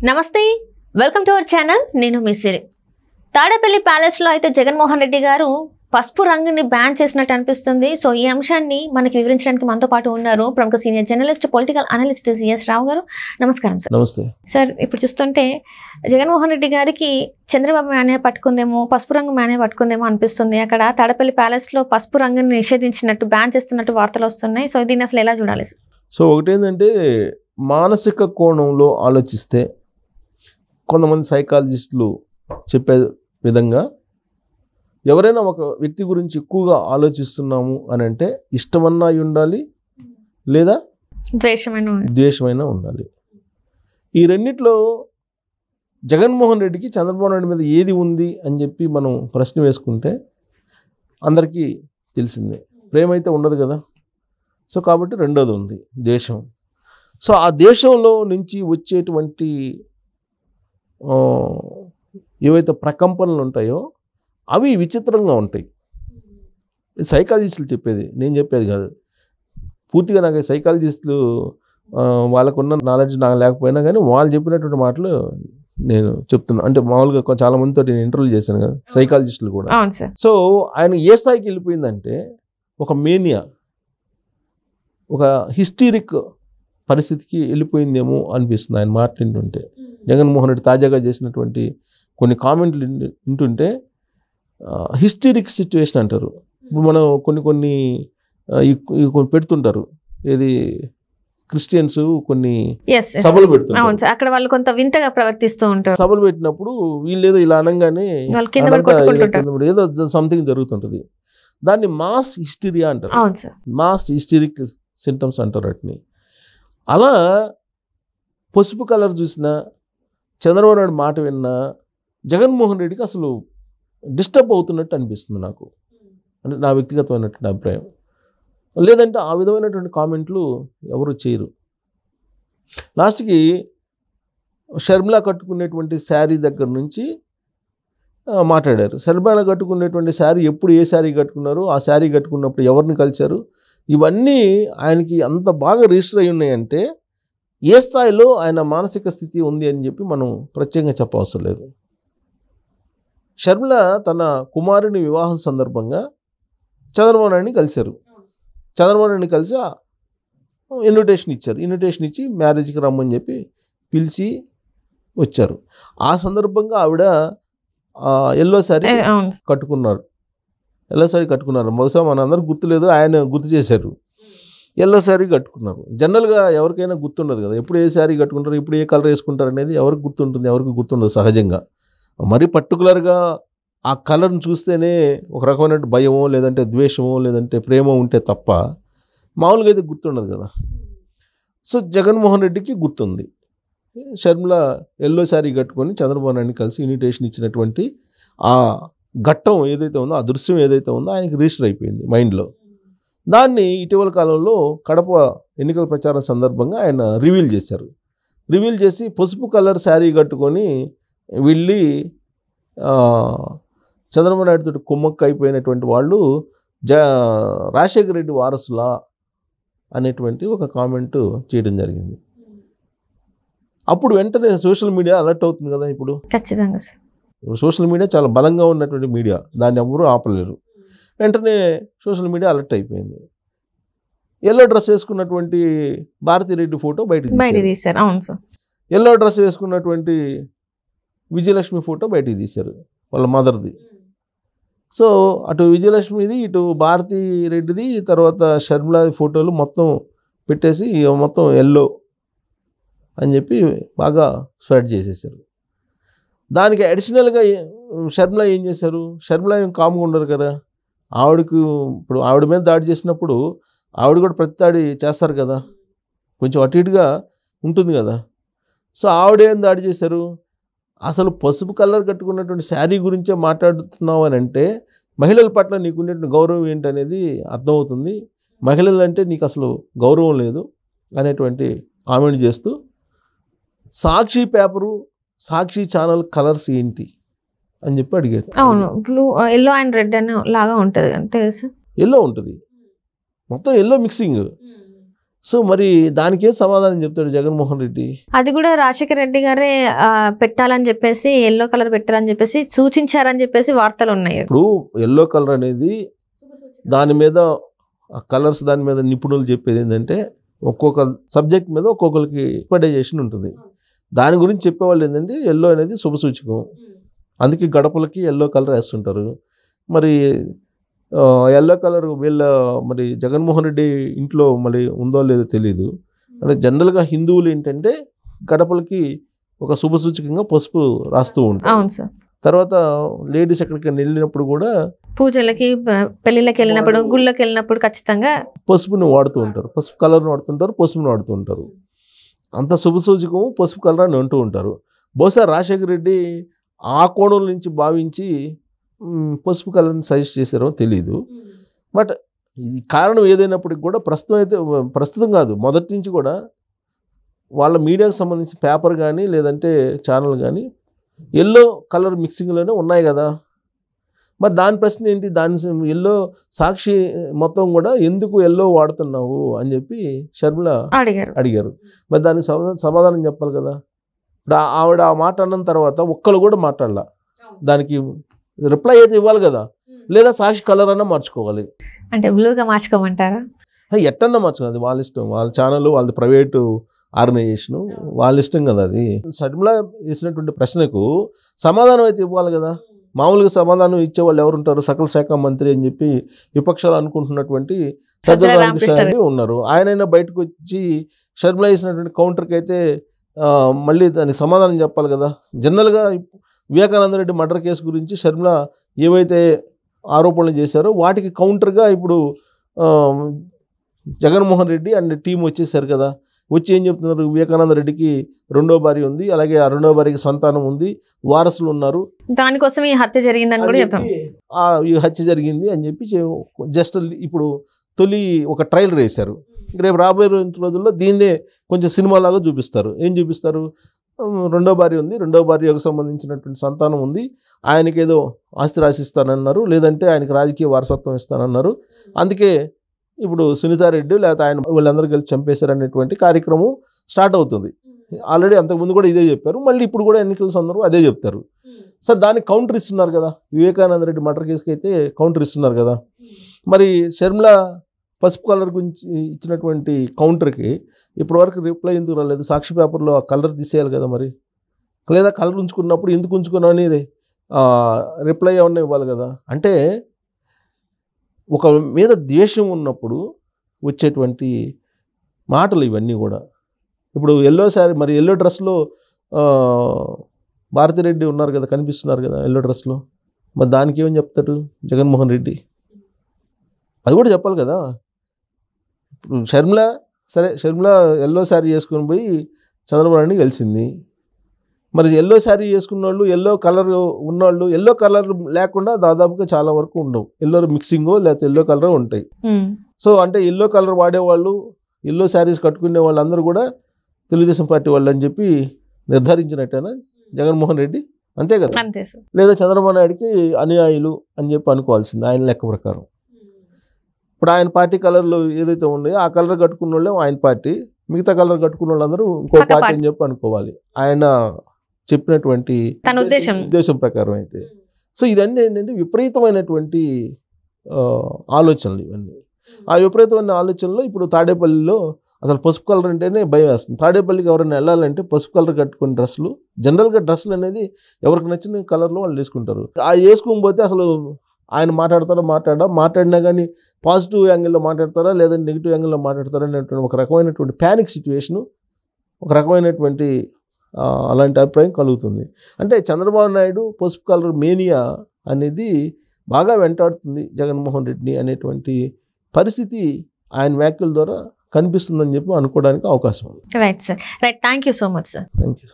నమస్తే, welcome to our channel. నేను మీ సిరి. తాడేపల్లి ప్యాలెస్లో అయితే జగన్మోహన్ రెడ్డి గారు పసుపు రంగుని బ్యాన్ చేసినట్టు అనిపిస్తుంది. సో ఈ అంశాన్ని మనకి వివరించడానికి మనతో పాటు ఉన్నారు ప్రముఖ senior journalist, political analyst CS Rao garu. నమస్కారం సార్. నమస్తే సార్. ఇప్పుడు చూస్తుంటే జగన్మోహన్ రెడ్డి గారికి చంద్రబాబు మేనే పట్టుకుందేమో, పసుపు రంగు మేనే పట్టుకుందేమో అనిపిస్తుంది. అక్కడ తాడేపల్లి ప్యాలెస్లో పసుపు రంగుని నిషేధించినట్టు, బ్యాన్ చేస్తున్నట్టు వార్తలు వస్తున్నాయి. సో దీన్ని అసలు ఎలా చూడాలి? సో ఒకటేంటంటే, మానసిక కోణంలో ఆలోచిస్తే కొంతమంది సైకాలజిస్టులు చెప్పే విధంగా ఎవరైనా ఒక వ్యక్తి గురించి ఎక్కువగా ఆలోచిస్తున్నాము అని అంటే ఇష్టమన్నా ఉండాలి, లేదా ద్వేషమైనా ఉండాలి. ఈ రెండిట్లో జగన్మోహన్ రెడ్డికి చంద్రబాబు నాయుడు మీద ఏది ఉంది అని చెప్పి మనం ప్రశ్న వేసుకుంటే అందరికీ తెలిసిందే, ప్రేమ అయితే ఉండదు కదా. సో కాబట్టి రెండోది ఉంది, దేశం. సో ఆ దేశంలో నుంచి వచ్చేటువంటి ఏవైతే ప్రకంపనలు ఉంటాయో అవి విచిత్రంగా ఉంటాయి. సైకాలజిస్టులు చెప్పేది, నేను చెప్పేది కాదు. పూర్తిగా నాకు సైకాలజిస్టులు వాళ్ళకున్న నాలెడ్జ్ నాకు లేకపోయినా కానీ వాళ్ళు చెప్పినటువంటి మాటలు నేను చెప్తున్నాను. అంటే మామూలుగా చాలా మందితో నేను ఇంటర్వ్యూ చేశాను కదా, సైకాలజిస్టులు కూడా. సో ఆయన ఏ స్థాయికి వెళ్ళిపోయిందంటే, ఒక మేనియా, ఒక హిస్టీరిక్ పరిస్థితికి వెళ్ళిపోయిందేమో అనిపిస్తుంది ఆయన మాట్లాడుతుంటే. జగన్మోహన్ రెడ్డి తాజాగా చేసినటువంటి కొన్ని కామెంట్లు వింటుంటే హిస్టీరిక్ సిచ్యువేషన్ అంటారు. ఇప్పుడు మనం కొన్ని పెడుతుంటారు, ఏది క్రిస్టియన్స్ కొన్ని సభలు పెడుతుంటారు, అక్కడ వాళ్ళు కొంత వింతగా ప్రవర్తిస్తూ ఉంటారు. సభలు పెట్టినప్పుడు వీళ్ళు ఏదో ఇలా అనగానే ఏదో సంథింగ్ జరుగుతుంటుంది. దాన్ని మాస్ హిస్టీరియా అంటారు, మాస్ హిస్టీరిక్ సింటమ్స్ అంటారు వాటిని. అలా పసుపు కలర్ చూసినా, చంద్రబాబు నాయుడు మాట విన్నా జగన్మోహన్ రెడ్డికి అసలు డిస్టర్బ్ అవుతున్నట్టు అనిపిస్తుంది నాకు. అంటే నా వ్యక్తిగతమైనటువంటి అభిప్రాయం. లేదంటే ఆ విధమైనటువంటి కామెంట్లు ఎవరు చేయరు. లాస్ట్కి షర్మిలా కట్టుకునేటువంటి శారీ దగ్గర నుంచి మాట్లాడారు. షర్మిలా కట్టుకునేటువంటి శారీ ఎప్పుడు, ఏ శారీ కట్టుకున్నారు, ఆ శారీ కట్టుకున్నప్పుడు ఎవరిని కలిశారు, ఇవన్నీ ఆయనకి అంత బాగా రిజిస్టర్ అయి ఉన్నాయంటే ఏ స్థాయిలో ఆయన మానసిక స్థితి ఉంది అని చెప్పి మనం ప్రత్యేకంగా చెప్పవసరం లేదు. షర్మిల తన కుమారుని వివాహం సందర్భంగా చంద్రబాబు నాయుడిని కలిశారు. చంద్రబాబు నాయుడిని కలిసి ఇన్విటేషన్ ఇచ్చారు. ఇన్విటేషన్ ఇచ్చి మ్యారేజ్కి రమ్మని చెప్పి పిలిచి వచ్చారు. ఆ సందర్భంగా ఆవిడ ఎల్లో శారీ కట్టుకున్నారు. ఎల్లో శారీ కట్టుకున్నారు. బహుశా మనందరూ గుర్తులేదు, ఆయన గుర్తు చేశారు. ఎల్లో శారీ కట్టుకున్నారు. జనరల్గా ఎవరికైనా గుర్తుండదు కదా, ఎప్పుడు ఏ శారీ కట్టుకుంటారు, ఇప్పుడు ఏ కలర్ వేసుకుంటారు అనేది ఎవరికి గుర్తుంటుంది, ఎవరికి గుర్తుండదు సహజంగా. మరి పర్టికులర్గా ఆ కలర్ని చూస్తేనే ఒక రకమైన భయమో, లేదంటే ద్వేషమో, లేదంటే ప్రేమ ఉంటే తప్ప మామూలుగా అయితే గుర్తుండదు కదా. సో జగన్మోహన్ రెడ్డికి గుర్తుంది. షర్మిల ఎల్లో శారీ కట్టుకొని చంద్రబాబు నాయుడిని కలిసి ఇన్విటేషన్ ఇచ్చినటువంటి ఆ ఘట్టం ఏదైతే ఉందో, ఆ దృశ్యం ఏదైతే ఉందో ఆయనకి రిజిస్టర్ అయిపోయింది మైండ్లో. దాన్ని ఇటీవల కాలంలో కడప ఎన్నికల ప్రచారం సందర్భంగా ఆయన రివీల్ చేశారు. రివీల్ చేసి పసుపు కలర్ శారీ కట్టుకొని వెళ్ళి చంద్రబాబు నాయుడుతో కుమ్మక్క అయిపోయినటువంటి వాళ్ళు రాజశేఖర రెడ్డి వారసులా అనేటువంటి ఒక కామెంట్ చేయడం జరిగింది. అప్పుడు వెంటనే సోషల్ మీడియా అలర్ట్ అవుతుంది కదా. ఇప్పుడు ఖచ్చితంగా ఇప్పుడు సోషల్ మీడియా చాలా బలంగా ఉన్నటువంటి మీడియా, దాన్ని ఎవరూ ఆపలేరు. వెంటనే సోషల్ మీడియా అలర్ట్ అయిపోయింది. ఎల్లో డ్రెస్ వేసుకున్నటువంటి భారతిరెడ్డి ఫోటో బయటకు తీశారు. అవును సార్. ఎల్లో డ్రెస్ వేసుకున్నటువంటి విజయలక్ష్మి ఫోటో బయటికి తీశారు, వాళ్ళ మదర్ది. సో అటు విజయలక్ష్మిది, ఇటు భారతిరెడ్డిది, తర్వాత షర్మిలా ఫోటోలు మొత్తం పెట్టేసి మొత్తం ఎల్లో అని చెప్పి బాగా స్ప్రెడ్ చేసేసారు. దానికి అడిషనల్గా షర్మిలా ఏం చేశారు, షర్మిలా ఏం కామ్గా ఉండరు కదా. ఆవిడకు ఇప్పుడు ఆవిడ మీద దాడి చేసినప్పుడు ఆవిడ కూడా ప్రతి దాడి చేస్తారు కదా, కొంచెం అటు ఇటుగా ఉంటుంది కదా. సో ఆవిడేం దాడి చేశారు, అసలు పసుపు కలర్ కట్టుకున్నటువంటి శారీ గురించే మాట్లాడుతున్నావు అని అంటే మహిళల పట్ల నీకున్నటువంటి గౌరవం ఏంటనేది అర్థమవుతుంది. మహిళలు అంటే నీకు అసలు గౌరవం లేదు అనేటువంటి కామెంట్ చేస్తూ, సాక్షి పేపరు, సాక్షి ఛానల్ కలర్స్ ఏంటి అని చెప్పి అడిగారు. అవును, బ్లూ, ఎల్లో అండ్ రెడ్ అని లాగా ఉంటుంది, తెలుసు. ఎల్లో ఉంటుంది, మొత్తం ఎల్లో మిక్సింగ్. సో మరి దానికే సమాధానం చెప్తాడు జగన్మోహన్ రెడ్డి. అది కూడా రాజశేఖర రెడ్డి గారే పెట్టాలని చెప్పేసి, ఎల్లో కలర్ పెట్టాలని చెప్పేసి సూచించారని చెప్పేసి వార్తలు ఉన్నాయి. ఇప్పుడు ఎల్లో కలర్ అనేది దాని మీద ఆ కలర్స్ దాని మీద నిపుణులు చెప్పేది ఏంటంటే ఒక్కొక్క సబ్జెక్ట్ మీద ఒక్కొక్కరికి ఎక్స్పెక్టేషన్ ఉంటుంది. దాని గురించి చెప్పేవాళ్ళు ఏంటంటే ఎల్లో అనేది శుభసూచకం, అందుకే గడపలకి ఎల్లో కలర్ వేస్తుంటారు. మరి ఎల్లో కలర్ వీళ్ళ మరి జగన్మోహన్ రెడ్డి ఇంట్లో మరి ఉందో లేదో తెలియదు. అంటే జనరల్గా హిందువులు ఏంటంటే గడపలకి ఒక శుభసూచకంగా పసుపు రాస్తూ ఉంటారు. అవును సార్. తర్వాత లేడీస్ ఎక్కడికి వెళ్ళినప్పుడు కూడా పూజలకి, పెళ్ళిళ్ళకి వెళ్ళినప్పుడు, గుళ్ళకి వెళ్ళినప్పుడు ఖచ్చితంగా పసుపుని వాడుతూ ఉంటారు, పసుపు కలర్ని వాడుతుంటారు, పసుపుని వాడుతూ ఉంటారు. అంత శుభసూచకం పసుపు కలర్ అని అంటూ ఉంటారు. బహుశా రాజశేఖర రెడ్డి ఆ కోణం నుంచి భావించి పసుపు కలర్ని సజెస్ట్ చేశారో తెలియదు. బట్ ఇది కారణం ఏదైనప్పటికి కూడా ప్రస్తుతం కాదు, మొదటి నుంచి కూడా వాళ్ళ మీడియాకు సంబంధించి పేపర్ కానీ లేదంటే ఛానల్ కానీ ఎల్లో కలర్ మిక్సింగ్లోనే ఉన్నాయి కదా. మరి దాని ప్రశ్న ఏంటి, దాని ఎల్లో సాక్షి మొత్తం కూడా ఎందుకు ఎల్లో వాడుతున్నావు అని చెప్పి షర్మిల అడిగారు. మరి దానికి సమాధానం చెప్పాలి కదా. ఇప్పుడు ఆవిడ ఆ మాట అన్న తర్వాత ఒక్కరు కూడా మాట్లాడాల, దానికి రిప్లై అయితే ఇవ్వాలి కదా, లేదా సాక్షి కలర్ అన్నా మార్చుకోవాలి. అంటే బ్లూగా మార్చుకోమంటారా? ఎట్టన్నా మార్చుకోవాలి, వాళ్ళ ఇష్టం, వాళ్ళ ఛానల్, వాళ్ళది ప్రైవేటు ఆర్గనైజేషను, వాళ్ళ ఇష్టం కదా. అది షర్మిల వేసినటువంటి ప్రశ్నకు సమాధానం అయితే ఇవ్వాలి కదా. మామూలుగా సమాధానం ఇచ్చేవాళ్ళు ఎవరుంటారు, సకల శాఖ మంత్రి అని చెప్పి విపక్షాలు అనుకుంటున్నటువంటి సజ్జల రామకృష్ణారెడ్డి ఉన్నారు. ఆయనైనా బయటకు వచ్చి షర్మిల వేసినటువంటి కౌంటర్కి అయితే మళ్ళీ దానికి సమాధానం చెప్పాలి కదా. జనరల్గా వివేకానంద రెడ్డి మర్డర్ కేసు గురించి షర్మిల ఏవైతే ఆరోపణలు చేశారో వాటికి కౌంటర్గా ఇప్పుడు జగన్మోహన్ రెడ్డి అండ్ టీం వచ్చేసారు కదా. వచ్చి ఏం చెప్తున్నారు, వివేకానంద రెడ్డికి రెండో భార్య ఉంది, అలాగే ఆ రెండో భార్యకి సంతానం ఉంది, వారసులు ఉన్నారు, దానికోసం ఈ హత్య జరిగిందని కూడా చెప్తాం. ఈ హత్య జరిగింది అని చెప్పి జస్ట్ ఇప్పుడు తొలి ఒక ట్రైలర్ వేశారు. రేపు రాబోయే రోజుల్లో దీన్నే కొంచెం సినిమాలాగా చూపిస్తారు. ఏం చూపిస్తారు, రెండో భార్య ఉంది, రెండో భార్యకు సంబంధించినటువంటి సంతానం ఉంది, ఆయనకి ఏదో ఆస్తి రాసిస్తానన్నారు, లేదంటే ఆయనకి రాజకీయ వారసత్వం ఇస్తానన్నారు, అందుకే ఇప్పుడు సునీతారెడ్డి లేకపోతే ఆయన వీళ్ళందరూ కలిసి చంపేశారనేటువంటి కార్యక్రమం స్టార్ట్ అవుతుంది. ఆల్రెడీ అంతకుముందు కూడా ఇదే చెప్పారు, మళ్ళీ ఇప్పుడు కూడా ఎన్నికల సందర్భంగా అదే చెప్తారు. సార్ దానికి కౌంటర్ ఇస్తున్నారు కదా, వివేకానంద రెడ్డి మర్డర్ కేసుకి అయితే కౌంటర్ ఇస్తున్నారు కదా. మరి షర్మిల పసుపు కలర్ గురించి ఇచ్చినటువంటి కౌంటర్కి ఇప్పటివరకు రిప్లై ఎందుకు రాలేదు? సాక్షి పేపర్లో ఆ కలర్ తీసేయాలి కదా మరి, లేదా కలర్ ఉంచుకున్నప్పుడు ఎందుకు ఉంచుకున్నావు అని రిప్లై ఏమన్నా ఇవ్వాలి కదా. అంటే ఒక మీద ద్వేషం ఉన్నప్పుడు వచ్చేటువంటి మాటలు ఇవన్నీ కూడా. ఇప్పుడు ఎల్లో శారీ, మరి ఎల్లో డ్రెస్లో భారతిరెడ్డి ఉన్నారు కదా, కనిపిస్తున్నారు కదా ఎల్లో డ్రెస్లో, మరి దానికి ఏమని చెప్తాడు జగన్మోహన్ రెడ్డి? అది కూడా చెప్పాలి కదా. ఇప్పుడు షర్మిల ఎల్లో శారీ చేసుకొని పోయి చంద్రబాబు నాయుడిని కలిసింది. మరి ఎల్లో శారీ చేసుకున్న వాళ్ళు, ఎల్లో కలర్ ఉన్నవాళ్ళు, ఎల్లో కలర్ లేకుండా దాదాపుగా చాలా వరకు ఉండవు, ఎల్లో మిక్సింగో లేకపోతే ఎల్లో కలర్ ఉంటాయి. సో అంటే ఎల్లో కలర్ వాడేవాళ్ళు, ఎల్లో శారీస్ కట్టుకునే వాళ్ళందరూ కూడా తెలుగుదేశం పార్టీ వాళ్ళు అని చెప్పి నిర్ధారించినట్టేనా జగన్మోహన్ రెడ్డి? అంతే కదా. లేదా చంద్రబాబు నాయుడికి అనుయాయులు అని చెప్పి అనుకోవాల్సింది ఆయన లెక్క ప్రకారం. ఇప్పుడు ఆయన పార్టీ కలర్లు ఏదైతే ఉన్నాయో ఆ కలర్ కట్టుకున్న వాళ్ళే ఆయన పార్టీ, మిగతా కలర్ కట్టుకున్న వాళ్ళందరూ ఇంకో పార్టీ అని చెప్పి అనుకోవాలి ఆయన చెప్పినటువంటి ఉద్దేశం ప్రకారం అయితే. సో ఇదన్నీ ఏంటంటే విపరీతమైనటువంటి ఆలోచనలు ఇవన్నీ. ఆ విపరీతమైన ఆలోచనలో ఇప్పుడు తాడేపల్లిలో అసలు పసుపు కలర్ అంటేనే భయం వేస్తుంది. తాడేపల్లికి ఎవరైనా వెళ్ళాలంటే పసుపు కలర్ కట్టుకుని డ్రెస్సులు, జనరల్గా డ్రెస్సులు అనేది ఎవరికి నచ్చిన కలర్లో వాళ్ళు వేసుకుంటారు. ఆ వేసుకోకపోతే అసలు ఆయన మాట్లాడినా కానీ పాజిటివ్ యాంగిల్లో మాట్లాడతారా లేదంటే నెగిటివ్ యాంగిల్లో మాట్లాడతారా అనేటువంటి ఒక రకమైనటువంటి ప్యానిక్ సిచ్యువేషను, ఒక రకమైనటువంటి అలాంటి అభిప్రాయం కలుగుతుంది. అంటే చంద్రబాబు నాయుడు పసుపు కలర్ మేనియా అనేది బాగా వెంటాడుతుంది జగన్మోహన్ రెడ్డిని అనేటువంటి పరిస్థితి ఆయన వ్యాఖ్యల ద్వారా కనిపిస్తుందని చెప్పి అనుకోవడానికి అవకాశం ఉంది. Right sir, right. Thank you so much sir. Thank you.